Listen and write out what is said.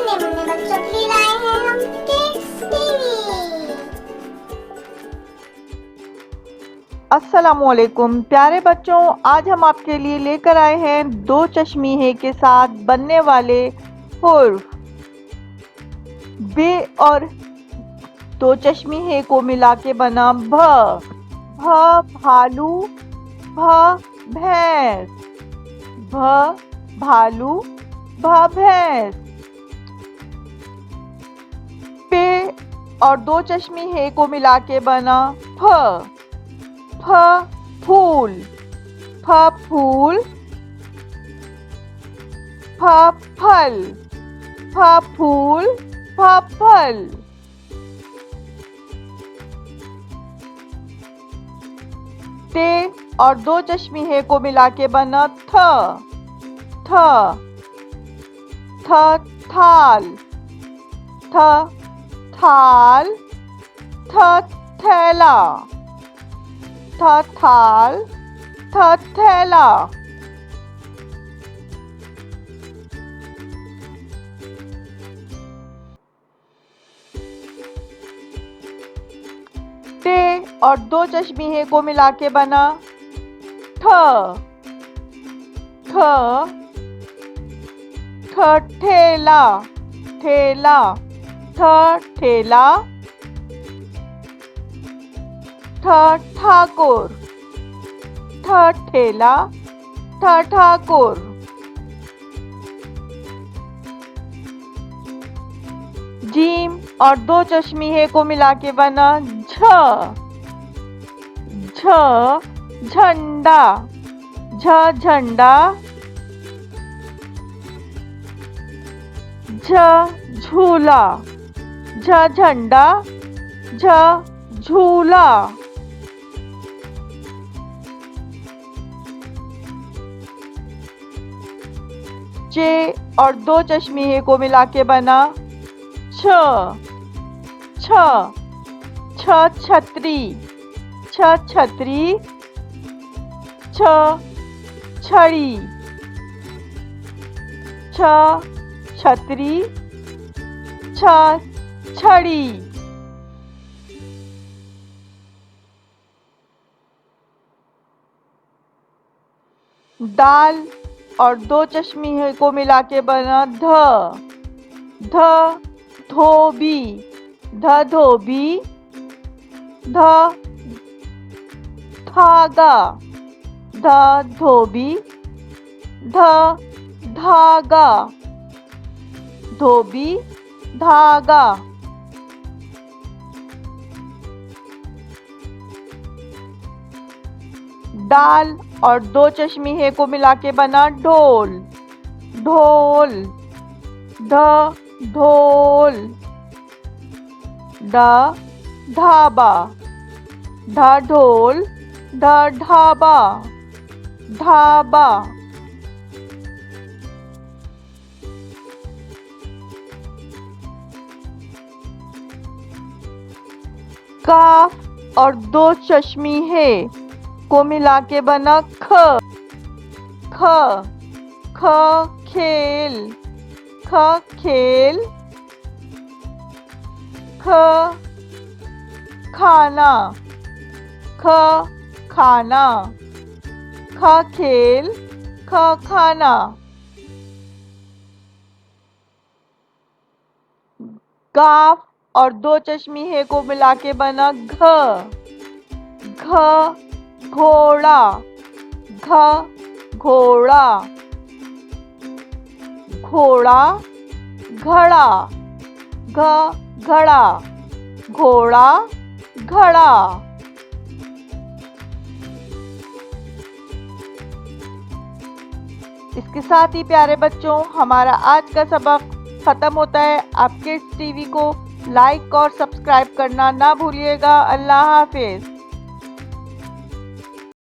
नन्हे मुन्ने बच्चों के लिए लाए हैं हम किड्स टीवी। अस्सलामुअलैकुम प्यारे बच्चों, आज हम आपके लिए लेकर आए हैं दो चश्मीहे के साथ बनने वाले हुर्फ। बे और दो चश्मीहे को मिला के बना भ। भालू, भ भैंस, भ भालू, भ भैंस। पे और दो चश्मीहे को मिला के बना फ फूल, फ फूल, फ फल, फ फूल, फ फल। ते और दो चश्मीहे को मिला के बना थ थाल, थ थाल, थ थैला, थाल, थैला। टे और दो चश्मीहे को मिला के बना ठ ठेला, ठेला, ठेला। ठाकुर, ठेला, ठाकुर। जीम और दो चश्मीहे को मिला के बना झ झंडा, झंडा, झूला, झंडा, झूला। चे और दो चश्मीहे को मिला के बना छतरी, छतरी, छड़ी, छतरी, छड़ी। दाल और दो चश्मीहे को मिला के बना धोबी, धोबी, धागा, धोबी, धागा, धोबी, धागा। दाल और दो चश्मीहे को मिला के बना ढोल, ढोल, ढोल, ढाबा, ढोल, ढाबा, ढाबा। काफ और दो चश्मीहे को मिला के बना ख खेल, खेल, खाना, खाना, खेल, खाना। गाफ और दो चश्मीहे को मिला के बना घोड़ा, घोड़ा, घोड़ा, घड़ा, घड़ा, घोड़ा, घड़ा। इसके साथ ही प्यारे बच्चों हमारा आज का सबक खत्म होता है। आप किड्स टीवी को लाइक और सब्सक्राइब करना ना भूलिएगा। अल्लाह हाफिज।